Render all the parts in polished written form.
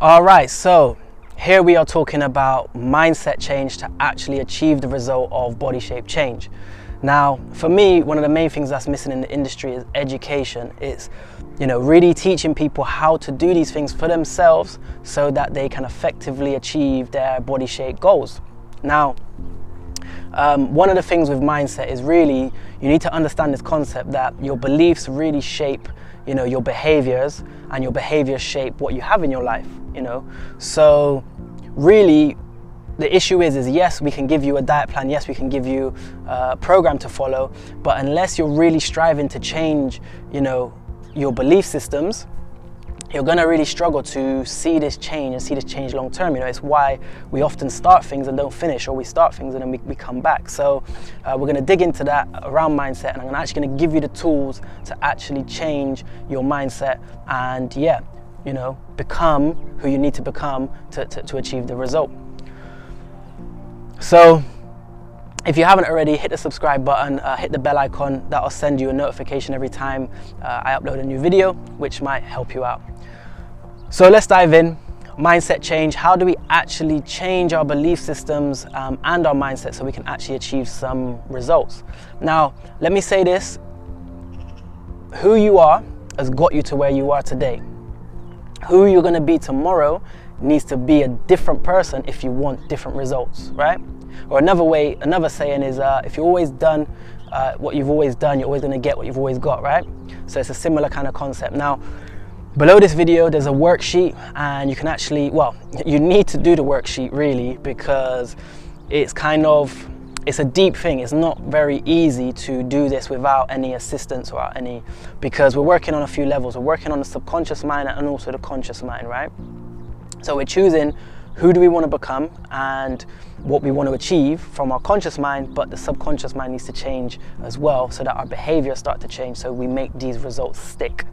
All right, so here we are talking about mindset change to actually achieve the result of body shape change. Now, for me, one of the main things that's missing in the industry is education. It's, really teaching people how to do these things for themselves so that they can effectively achieve their body shape goals. Now, one of the things with mindset is really, you need to understand this concept that your beliefs really shape, your behaviors, and your behaviors shape what you have in your life, So really, the issue is yes, we can give you a diet plan, yes, we can give you a program to follow, but unless you're really striving to change, your belief systems, you're going to really struggle to see this change and see this change long term. It's why we often start things and don't finish, or we start things and then we come back. So we're going to dig into that around mindset, and I'm actually going to give you the tools to actually change your mindset and become who you need to become to achieve the result. So if you haven't already, hit the subscribe button, hit the bell icon. That'll send you a notification every time I upload a new video, which might help you out. So let's dive in. Mindset change. How do we actually change our belief systems and our mindset so we can actually achieve some results? Now, let me say this. Who you are has got you to where you are today. Who you're going to be tomorrow needs to be a different person if you want different results, right? Or another saying is, if you've always done what you've always done, you're always going to get what you've always got, right? So it's a similar kind of concept. Now, below this video, there's a worksheet, and you can actually, you need to do the worksheet really, because it's a deep thing. It's not very easy to do this without any assistance or because we're working on a few levels. We're working on the subconscious mind and also the conscious mind, right? So we're choosing who do we want to become and what we want to achieve from our conscious mind, but the subconscious mind needs to change as well so that our behaviors start to change, so we make these results stick.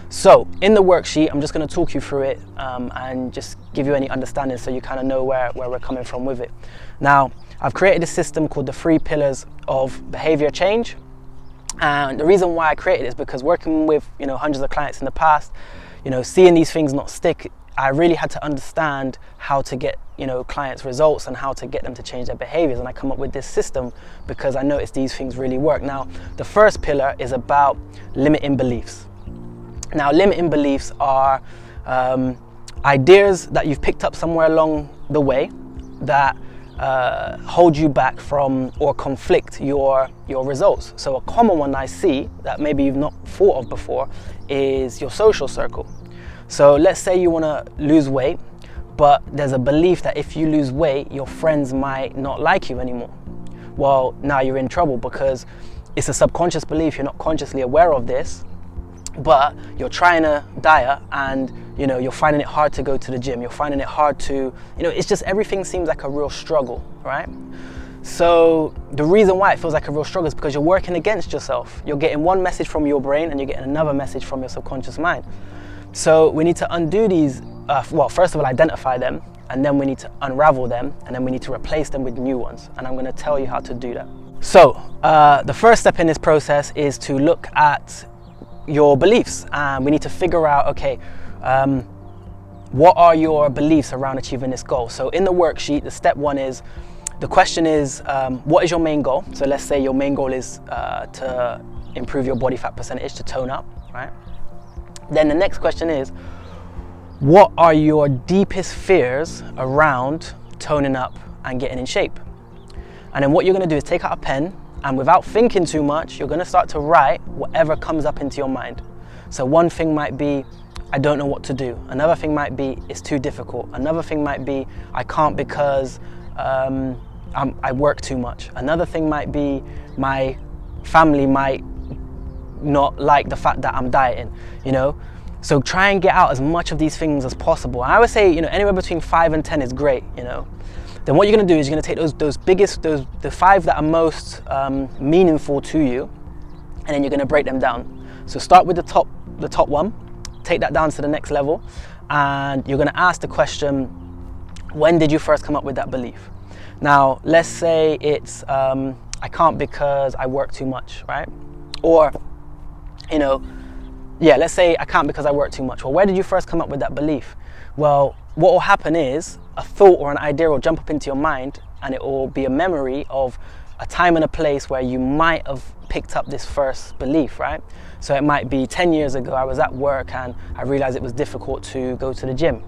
So in the worksheet, I'm just going to talk you through it and just give you any understanding so you kind of know where we're coming from with it. Now, I've created a system called the 3 pillars of behavior change. And the reason why I created it is because working with hundreds of clients in the past, seeing these things not stick, I really had to understand how to get clients results and how to get them to change their behaviors, and I come up with this system because I noticed these things really work. Now, the first pillar is about limiting beliefs. Now, limiting beliefs are ideas that you've picked up somewhere along the way that hold you back from or conflict your results. So a common one I see that maybe you've not thought of before is your social circle. So let's say you want to lose weight, but there's a belief that if you lose weight, your friends might not like you anymore. Well, now you're in trouble because it's a subconscious belief. You're not consciously aware of this, but you're trying to diet and you're finding it hard to go to the gym. You're finding it hard to, it's just everything seems like a real struggle, right? So the reason why it feels like a real struggle is because you're working against yourself. You're getting one message from your brain and you're getting another message from your subconscious mind. So we need to undo these, first of all, identify them, and then we need to unravel them, and then we need to replace them with new ones. And I'm going to tell you how to do that. So the first step in this process is to look at your beliefs. We need to figure out, okay, what are your beliefs around achieving this goal? So in the worksheet, the step 1 is, the question is, what is your main goal? So let's say your main goal is to improve your body fat percentage, to tone up, right? Then the next question is, what are your deepest fears around toning up and getting in shape? And then what you're going to do is take out a pen, and without thinking too much, you're going to start to write whatever comes up into your mind. So one thing might be, I don't know what to do. Another thing might be, it's too difficult. Another thing might be, I can't because I work too much. Another thing might be, my family might not like the fact that I'm dieting, So try and get out as much of these things as possible. And I would say, anywhere between 5 and 10 is great, Then what you're going to do is you're going to take the 5 that are most meaningful to you, and then you're going to break them down. So start with the top one, take that down to the next level, and you're going to ask the question, when did you first come up with that belief? Now, let's say it's, I can't because I work too much, right? Or, let's say I can't because I work too much. Well, where did you first come up with that belief? Well, what will happen is a thought or an idea will jump up into your mind, and it will be a memory of a time and a place where you might have picked up this first belief, right? So it might be 10 years ago, I was at work and I realized it was difficult to go to the gym.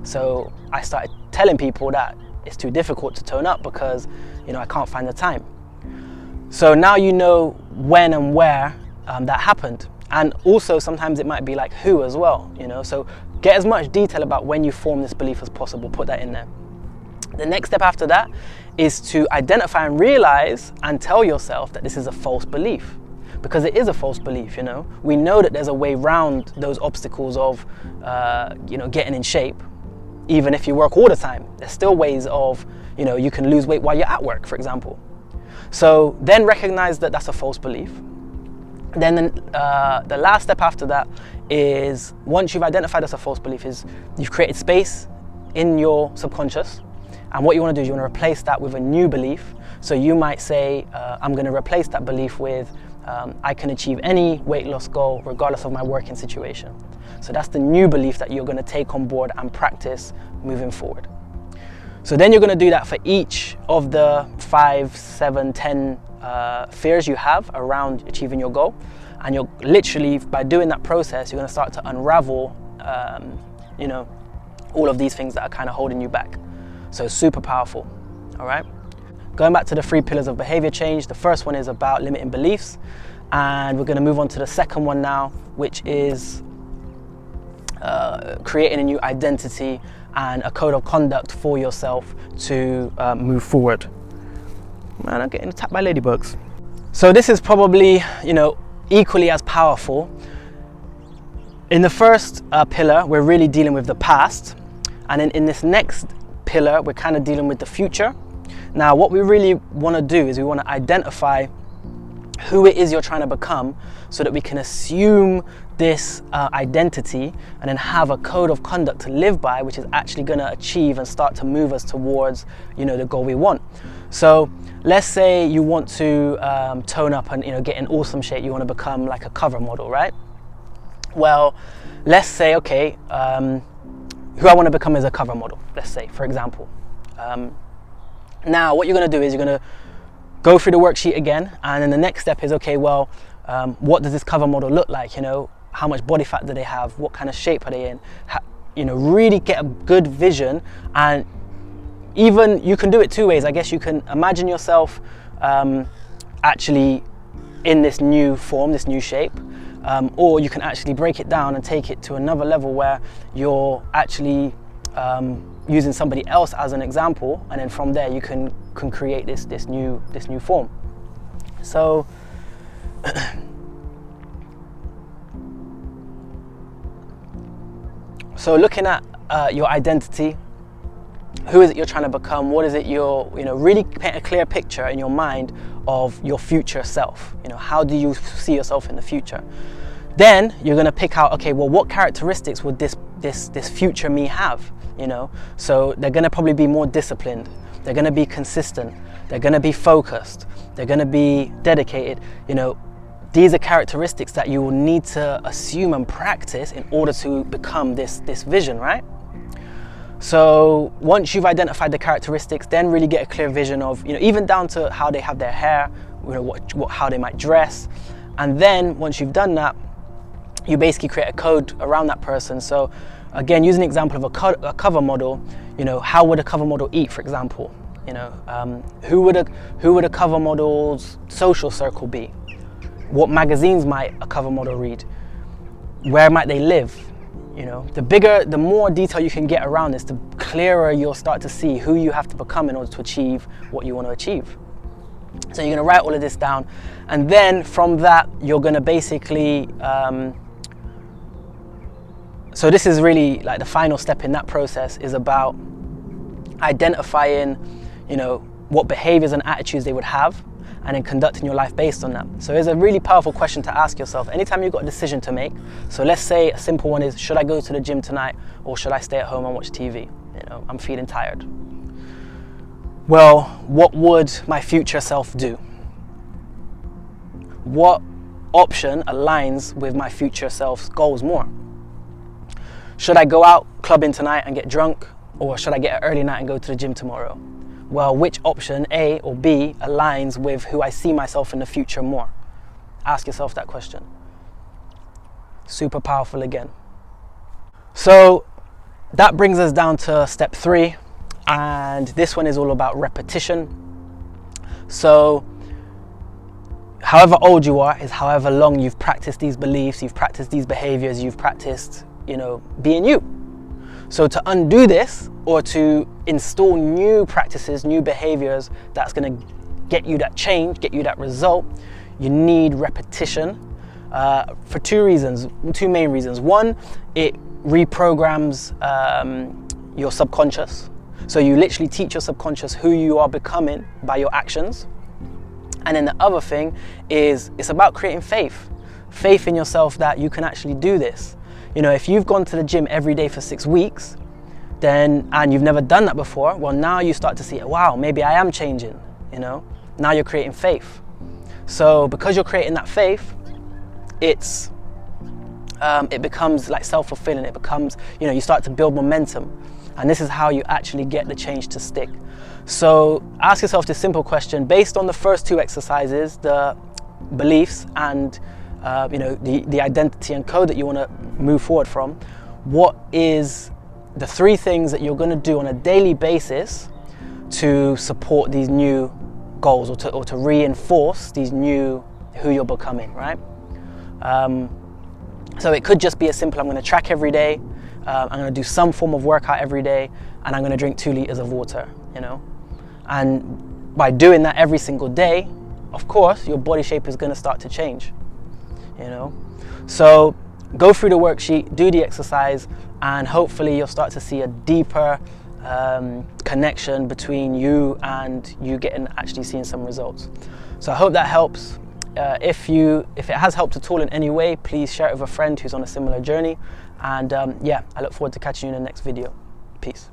So I started telling people that it's too difficult to tone up because, I can't find the time. So now you know when and where that happened. And also sometimes it might be like who as well, so get as much detail about when you form this belief as possible, put that in there. The next step after that is to identify and realize and tell yourself that this is a false belief, because it is a false belief. We know that there's a way around those obstacles of getting in shape. Even if you work all the time, there's still ways of, you can lose weight while you're at work, for example. So then recognize that that's a false belief. Then the last step after that is, once you've identified as a false belief, is you've created space in your subconscious. And what you want to do is you want to replace that with a new belief. So you might say, I'm going to replace that belief with, I can achieve any weight loss goal regardless of my working situation. So that's the new belief that you're going to take on board and practice moving forward. So then you're going to do that for each of the 5, 7, 10 fears you have around achieving your goal. And you're literally, by doing that process, you're going to start to unravel, all of these things that are kind of holding you back. So it's super powerful, all right? Going back to the 3 pillars of behavior change, the first one is about limiting beliefs. And we're going to move on to the second one now, which is creating a new identity and a code of conduct for yourself to move forward. Man, I'm getting attacked by ladybugs. So this is probably, equally as powerful. In the first pillar, we're really dealing with the past. And then in this next pillar, we're kind of dealing with the future. Now, what we really want to do is we want to identify who it is you're trying to become, so that we can assume this identity and then have a code of conduct to live by, which is actually going to achieve and start to move us towards, the goal we want. So let's say you want to tone up and get in awesome shape. You want to become like a cover model, right? Well, let's say, okay, who I want to become is a cover model, let's say, for example. Now, what you're going to do is you're going to go through the worksheet again, and then the next step is, okay, well, what does this cover model look like? How much body fat do they have? What kind of shape are they in? Really get a good vision. And even you can do it 2 ways. I guess you can imagine yourself actually in this new form, this new shape, or you can actually break it down and take it to another level where you're actually using somebody else as an example, and then from there you can create this new form. So so looking at your identity, who is it you're trying to become? What is it you're, really paint a clear picture in your mind of your future self. How do you see yourself in the future? Then you're going to pick out, okay, well, what characteristics would this future me have? So they're going to probably be more disciplined. They're going to be consistent. They're going to be focused. They're going to be dedicated. These are characteristics that you will need to assume and practice in order to become this vision, right? So once you've identified the characteristics, then really get a clear vision of, even down to how they have their hair, how they might dress. And then once you've done that, you basically create a code around that person. So again, using an example of a cover model, how would a cover model eat, for example? Who would a cover model's social circle be? What magazines might a cover model read? Where might they live? The more detail you can get around this, the clearer you'll start to see who you have to become in order to achieve what you want to achieve. So you're going to write all of this down, and then from that you're going to basically so this is really like the final step in that process, is about identifying what behaviors and attitudes they would have, and then conducting your life based on that. So it's a really powerful question to ask yourself anytime you've got a decision to make. So let's say a simple one is, should I go to the gym tonight, or should I stay at home and watch TV? I'm feeling tired. Well, what would my future self do? What option aligns with my future self's goals more? Should I go out clubbing tonight and get drunk, or should I get an early night and go to the gym tomorrow? Well, which option, A or B, aligns with who I see myself in the future more? Ask yourself that question. Super powerful again. So that brings us down to step 3, and this one is all about repetition. So however old you are is however long you've practiced these beliefs, you've practiced these behaviors, you've practiced, being you. So to undo this, or to install new practices, new behaviors that's going to get you that change, get you that result, you need repetition for two main reasons. One, it reprograms your subconscious. So you literally teach your subconscious who you are becoming by your actions. And then the other thing is it's about creating faith in yourself that you can actually do this. If you've gone to the gym every day for 6 weeks, and you've never done that before, well, now you start to see, wow, maybe I am changing, Now you're creating faith. So because you're creating that faith, it becomes like self-fulfilling. It becomes, you start to build momentum. And this is how you actually get the change to stick. So ask yourself this simple question, based on the first 2 exercises, the beliefs and the identity and code that you want to move forward from, what is the 3 things that you're going to do on a daily basis to support these new goals, or to reinforce these new who you're becoming, right? So it could just be as simple, I'm going to track every day, I'm going to do some form of workout every day, and I'm going to drink 2 liters of water, And by doing that every single day, of course, your body shape is going to start to change, So go through the worksheet, do the exercise, and hopefully you'll start to see a deeper connection between you and you actually seeing some results. So I hope that helps. If it has helped at all in any way, please share it with a friend who's on a similar journey. And I look forward to catching you in the next video. Peace.